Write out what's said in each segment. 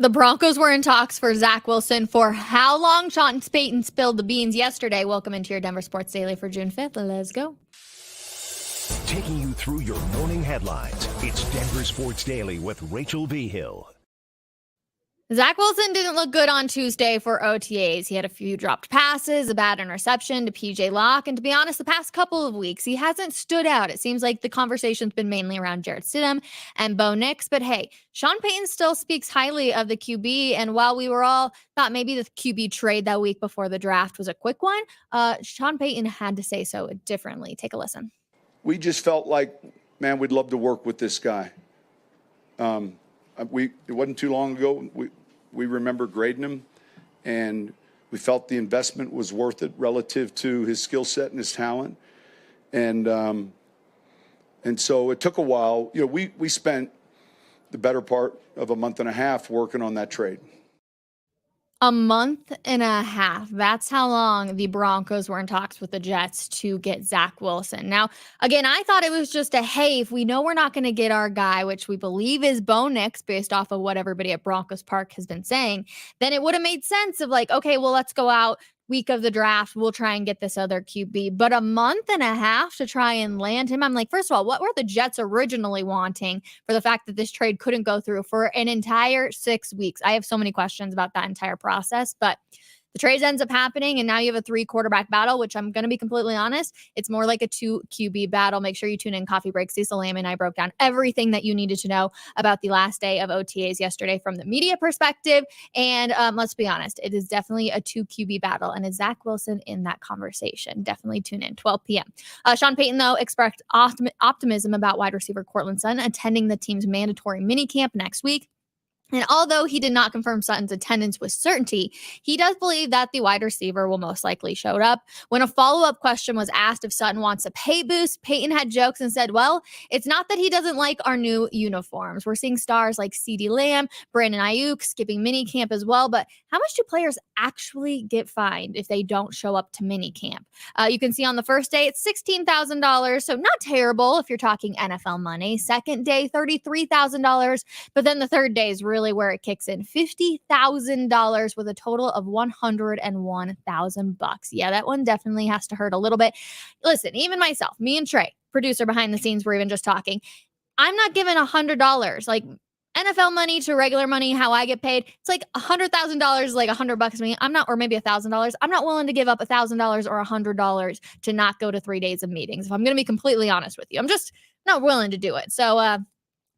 The Broncos were in talks for Zach Wilson for how long? Sean Payton spilled the beans yesterday. Welcome into your Denver Sports Daily for June 5th. Let's go. Taking you through your morning headlines, it's Denver Sports Daily with Rachel V. Hill. Zach Wilson didn't look good on Tuesday for OTAs. He had a few dropped passes, a bad interception to PJ Locke, and to be honest, the past couple of weeks, he hasn't stood out. It seems like the conversation's been mainly around Jarrett Stidham and Bo Nix, but hey, Sean Payton still speaks highly of the QB, and while we were all thought maybe the QB trade that week before the draft was a quick one, Sean Payton had to say so differently. Take a listen. We just felt like, man, we'd love to work with this guy. It wasn't too long ago. We remember grading him, and we felt the investment was worth it relative to his skill set and his talent. And so it took a while. You know, we spent the better part of a month and a half working on that trade. A month and a half. That's how long the Broncos were in talks with the Jets to get Zach Wilson. Now, again, I thought it was just a, hey, if we know we're not going to get our guy, which we believe is Bo Nix based off of what everybody at Broncos Park has been saying, then it would have made sense of like, okay, well, let's go out week of the draft. We'll try and get this other QB. But a month and a half to try and land him. I'm like, first of all, what were the Jets originally wanting for the fact that this trade couldn't go through for an entire 6 weeks? I have so many questions about that entire process, but the trade ends up happening, and now you have a 3-quarterback battle, which I'm going to be completely honest, it's more like a 2 QB battle. Make sure you tune in Coffee Break. Cecil Lamb and I broke down everything that you needed to know about the last day of OTAs yesterday from the media perspective. And let's be honest, it is definitely a 2 QB battle, and is Zach Wilson in that conversation? Definitely tune in, 12 p.m. Sean Payton, though, expressed optimism about wide receiver Courtland Sutton attending the team's mandatory minicamp next week. And although he did not confirm Sutton's attendance with certainty, he does believe that the wide receiver will most likely show up. When a follow-up question was asked if Sutton wants a pay boost, Payton had jokes and said, well, it's not that he doesn't like our new uniforms. We're seeing stars like CeeDee Lamb, Brandon Ayuk skipping minicamp as well. But how much do players actually get fined if they don't show up to minicamp? You can see on the first day, it's $16,000. So not terrible if you're talking NFL money. Second day, $33,000. But then the third day is really where it kicks in, $50,000 with a total of $101,000. Yeah, that one definitely has to hurt a little bit. Listen, even myself, me and Trey, producer behind the scenes, we're even just talking. I'm not giving $100 like NFL money to regular money. How I get paid, it's like $100,000, like $100 to me. I'm not, or maybe $1,000. I'm not willing to give up $1,000 or $100 to not go to 3 days of meetings. If I'm going to be completely honest with you, I'm just not willing to do it. So,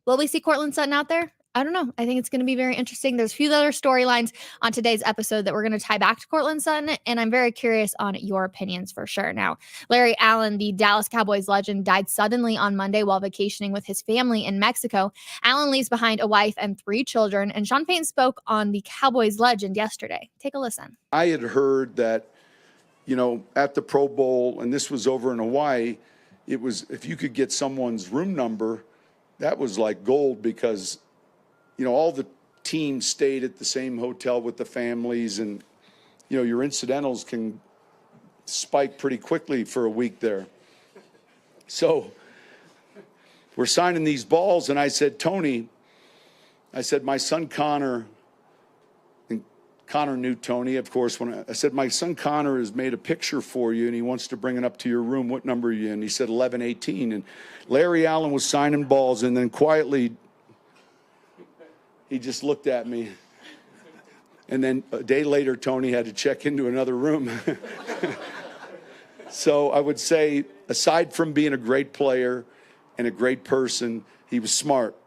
will we see Courtland Sutton out there? I don't know. I think it's going to be very interesting. There's a few other storylines on today's episode that we're going to tie back to Courtland Sutton, and I'm very curious on your opinions for sure. Now, Larry Allen, the Dallas Cowboys legend, died suddenly on Monday while vacationing with his family in Mexico. Allen leaves behind a wife and 3 children, and Sean Payton spoke on the Cowboys legend yesterday. Take a listen. I had heard that, you know, at the Pro Bowl, and this was over in Hawaii, it was if you could get someone's room number, that was like gold because you know, all the teams stayed at the same hotel with the families, and, you know, your incidentals can spike pretty quickly for a week there. So we're signing these balls, and I said, Tony, I said, my son Connor, and Connor knew Tony, of course, when I said, my son Connor has made a picture for you, and he wants to bring it up to your room. What number are you in? He said 1118, and Larry Allen was signing balls, and then quietly, he just looked at me. And then a day later, Tony had to check into another room. So I would say, aside from being a great player and a great person, he was smart.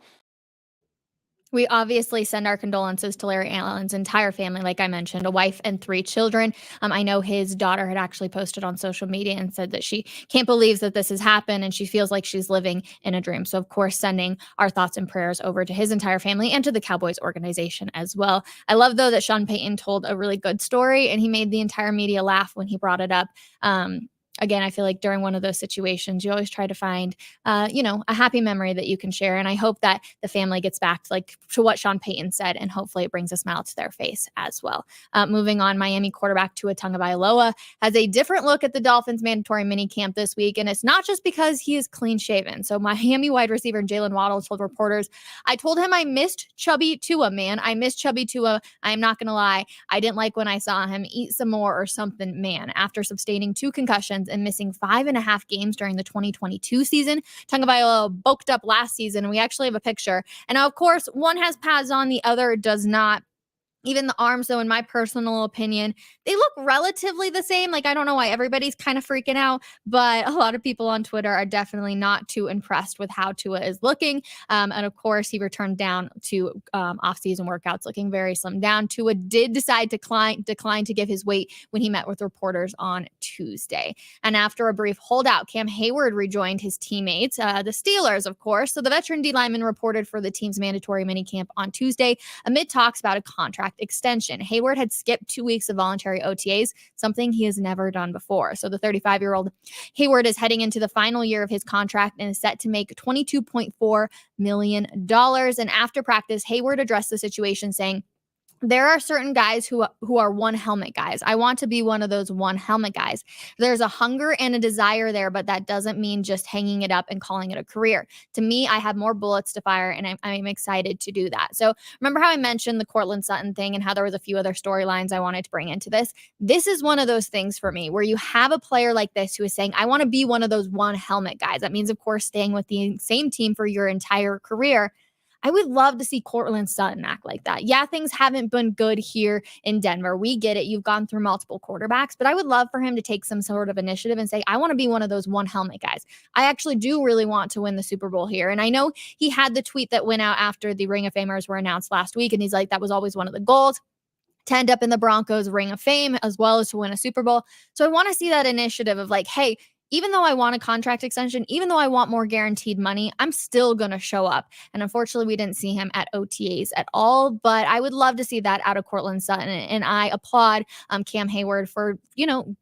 We obviously send our condolences to Larry Allen's entire family, like I mentioned, a wife and 3 children. I know his daughter had actually posted on social media and said that she can't believe that this has happened and she feels like she's living in a dream. So, of course, sending our thoughts and prayers over to his entire family and to the Cowboys organization as well. I love, though, that Sean Payton told a really good story and he made the entire media laugh when he brought it up. again, I feel like during one of those situations, you always try to find, a happy memory that you can share. And I hope that the family gets back to what Sean Payton said, and hopefully it brings a smile to their face as well. Moving on, Miami quarterback Tua Tagovailoa has a different look at the Dolphins mandatory minicamp this week. And it's not just because he is clean shaven. So Miami wide receiver Jalen Waddle told reporters, I told him I missed chubby Tua, man. I missed chubby Tua. I am not going to lie. I didn't like when I saw him. Eat some more or something, man. After sustaining 2 concussions and missing 5.5 games during the 2022 season, Tagovailoa bulked up last season. We actually have a picture. And of course, one has pads on, the other does not. Even the arms, though, in my personal opinion, they look relatively the same. Like, I don't know why everybody's kind of freaking out, but a lot of people on Twitter are definitely not too impressed with how Tua is looking. And of course, he returned down to off-season workouts looking very slimmed down. Tua did decide to decline to give his weight when he met with reporters on Tuesday. And after a brief holdout, Cam Hayward rejoined his teammates, the Steelers, of course. So the veteran D lineman reported for the team's mandatory minicamp on Tuesday amid talks about a contract extension. Hayward had skipped 2 weeks of voluntary OTAs, something he has never done before. So the 35-year-old Hayward is heading into the final year of his contract and is set to make $22.4 million. And after practice, Hayward addressed the situation saying, there are certain guys who are one helmet guys. I want to be one of those one helmet guys. There's a hunger and a desire there, but that doesn't mean just hanging it up and calling it a career. To me, I have more bullets to fire, and I'm excited to do that. So remember how I mentioned the Cortland Sutton thing and how there was a few other storylines I wanted to bring into this? This is one of those things for me where you have a player like this who is saying, I want to be one of those one helmet guys. That means, of course, staying with the same team for your entire career. I would love to see Cortland Sutton act like that. Yeah, things haven't been good here in Denver. We get it. You've gone through multiple quarterbacks, but I would love for him to take some sort of initiative and say, I want to be one of those one helmet guys. I actually do really want to win the Super Bowl here. And I know he had the tweet that went out after the Ring of Famers were announced last week. And he's like, that was always one of the goals, to end up in the Broncos Ring of Fame as well as to win a Super Bowl. So I want to see that initiative of like, hey, even though I want a contract extension, even though I want more guaranteed money, I'm still going to show up. And unfortunately, we didn't see him at OTAs at all, but I would love to see that out of Cortland Sutton. And I applaud Cam Hayward for,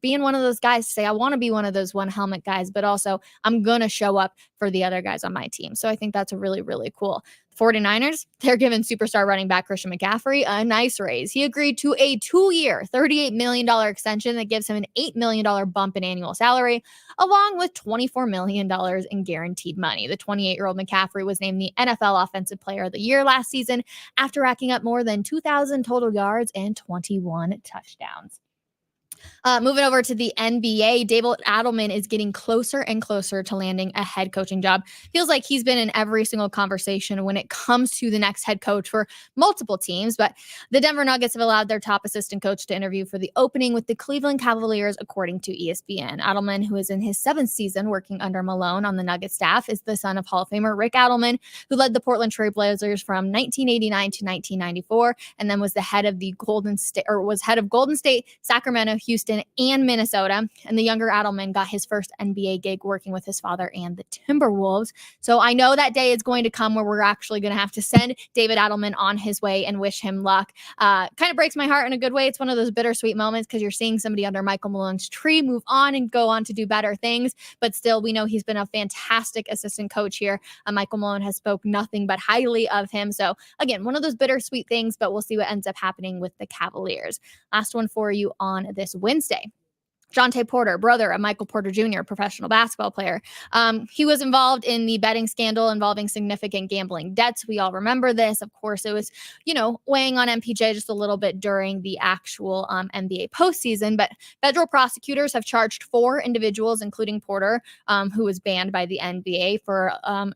being one of those guys to say, I want to be one of those one helmet guys, but also I'm going to show up for the other guys on my team. So I think that's a really, really cool. 49ers, they're giving superstar running back Christian McCaffrey a nice raise. He agreed to a 2-year, $38 million extension that gives him an $8 million bump in annual salary, along with $24 million in guaranteed money. The 28-year-old McCaffrey was named the NFL Offensive Player of the Year last season after racking up more than 2,000 total yards and 21 touchdowns. Moving over to the NBA, David Adelman is getting closer and closer to landing a head coaching job. Feels like he's been in every single conversation when it comes to the next head coach for multiple teams, but the Denver Nuggets have allowed their top assistant coach to interview for the opening with the Cleveland Cavaliers, according to ESPN. Adelman, who is in his 7th season working under Malone on the Nuggets staff, is the son of Hall of Famer Rick Adelman, who led the Portland Trail Blazers from 1989 to 1994, and then was the head of Golden State, Sacramento, Houston, and Minnesota. And the younger Adelman got his first NBA gig working with his father and the Timberwolves. So I know that day is going to come where we're actually going to have to send David Adelman on his way and wish him luck. Kind of breaks my heart in a good way. It's one of those bittersweet moments because you're seeing somebody under Michael Malone's tree move on and go on to do better things. But still, we know he's been a fantastic assistant coach here. Michael Malone has spoke nothing but highly of him. So again, one of those bittersweet things, but we'll see what ends up happening with the Cavaliers. Last one for you on this Wednesday. Jonte Porter, brother of Michael Porter Jr., professional basketball player. He was involved in the betting scandal involving significant gambling debts. We all remember this. Of course, it was, weighing on MPJ just a little bit during the actual NBA postseason. But federal prosecutors have charged 4 individuals, including Porter, who was banned by the NBA for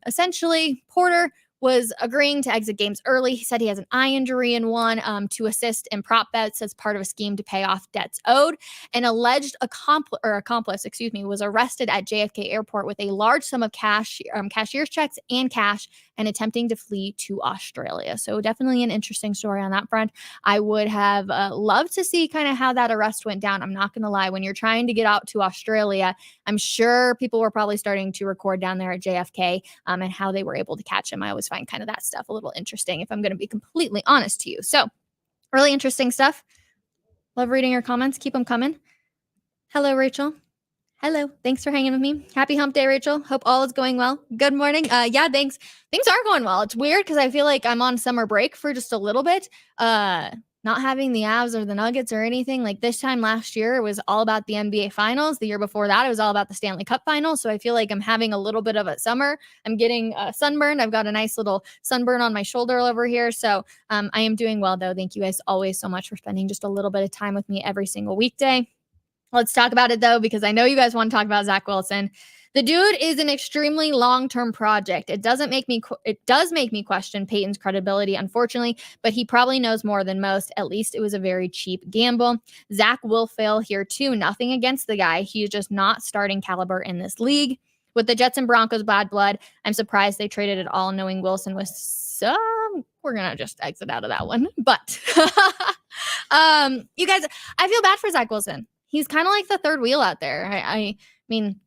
essentially Porter was agreeing to exit games early. He said he has an eye injury in one to assist in prop bets as part of a scheme to pay off debts owed. An alleged accomplice, was arrested at JFK Airport with a large sum of cash, cashier's checks and cash, and attempting to flee to Australia. So definitely an interesting story on that front. I would have loved to see kind of how that arrest went down. I'm not going to lie. When you're trying to get out to Australia, I'm sure people were probably starting to record down there at JFK and how they were able to catch him. I always find kind of that stuff a little interesting, if I'm going to be completely honest to you. So really interesting stuff. Love reading your comments. Keep them coming. Hello, Rachel. Hello. Thanks for hanging with me. Happy hump day, Rachel. Hope all is going well. Good morning. Yeah, thanks. Things are going well. It's weird because I feel like I'm on summer break for just a little bit. Not having the Avs or the Nuggets or anything. Like this time last year, it was all about the NBA Finals. The year before that, it was all about the Stanley Cup Finals. So I feel like I'm having a little bit of a summer. I'm getting sunburned. I've got a nice little sunburn on my shoulder over here. So I am doing well, though. Thank you guys always so much for spending just a little bit of time with me every single weekday. Let's talk about it, though, because I know you guys want to talk about Zach Wilson. The dude is an extremely long-term project. It does make me question Payton's credibility, unfortunately, but he probably knows more than most. At least it was a very cheap gamble. Zach will fail here, too. Nothing against the guy. He's just not starting caliber in this league. With the Jets and Broncos bad blood, I'm surprised they traded it all, knowing Wilson was some. We're going to just exit out of that one. But, you guys, I feel bad for Zach Wilson. He's kind of like the third wheel out there. I mean,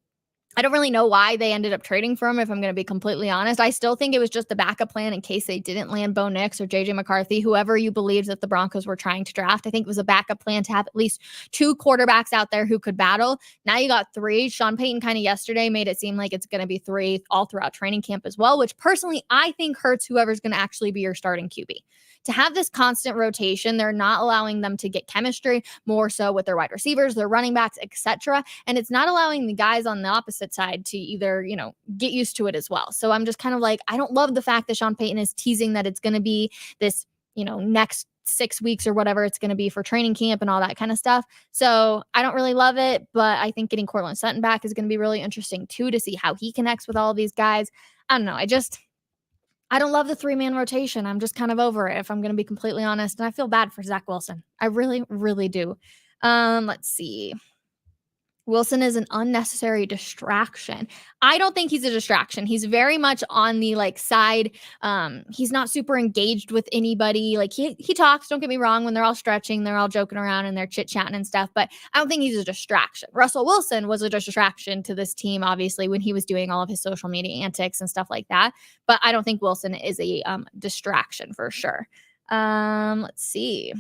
I don't really know why they ended up trading for him, if I'm going to be completely honest. I still think it was just a backup plan in case they didn't land Bo Nix or JJ McCarthy, whoever you believe that the Broncos were trying to draft. I think it was a backup plan to have at least 2 quarterbacks out there who could battle. Now you got 3. Sean Payton kind of yesterday made it seem like it's going to be 3 all throughout training camp as well, which personally I think hurts whoever's going to actually be your starting QB. To have this constant rotation, they're not allowing them to get chemistry more so with their wide receivers, their running backs, etc. And it's not allowing the guys on the opposite side to either, get used to it as well. So I'm just kind of like, I don't love the fact that Sean Payton is teasing that it's going to be this, next 6 weeks or whatever it's going to be for training camp and all that kind of stuff. So I don't really love it, but I think getting Courtland Sutton back is going to be really interesting too, to see how he connects with all of these guys. I don't know. I don't love the 3-man rotation. I'm just kind of over it, if I'm going to be completely honest. And I feel bad for Zach Wilson. I really, really do. Let's see. Wilson is an unnecessary distraction. I don't think he's a distraction. He's very much on the side. He's not super engaged with anybody. Like he talks, don't get me wrong, when they're all stretching, they're all joking around and they're chit-chatting and stuff, but I don't think he's a distraction. Russell Wilson was a distraction to this team, obviously, when he was doing all of his social media antics and stuff like that. But I don't think Wilson is a distraction for sure. Let's see.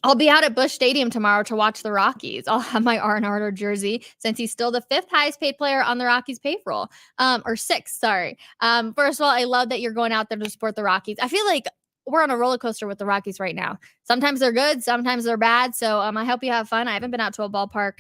I'll be out at Busch Stadium tomorrow to watch the Rockies. I'll have my Arnardo jersey since he's still the 5th highest paid player on the Rockies payroll. Or 6th, sorry. First of all, I love that you're going out there to support the Rockies. I feel like we're on a roller coaster with the Rockies right now. Sometimes they're good, sometimes they're bad. So I hope you have fun. I haven't been out to a ballpark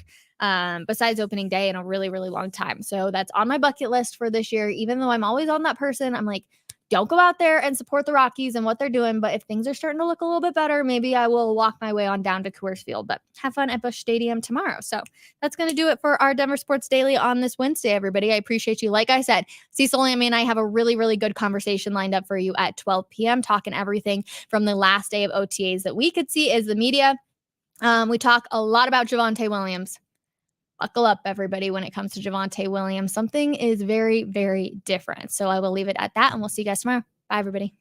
besides opening day in a really, really long time. So that's on my bucket list for this year. Even though I'm always on that person, I'm like, don't go out there and support the Rockies and what they're doing. But if things are starting to look a little bit better, maybe I will walk my way on down to Coors Field. But have fun at Busch Stadium tomorrow. So that's going to do it for our Denver Sports Daily on this Wednesday, everybody. I appreciate you. Like I said, Cecil Lammy and I have a really, really good conversation lined up for you at 12 p.m. talking everything from the last day of OTAs that we could see as the media. We talk a lot about Javonte Williams. Buckle up, everybody, when it comes to Javonte Williams. Something is very, very different. So I will leave it at that, and we'll see you guys tomorrow. Bye, everybody.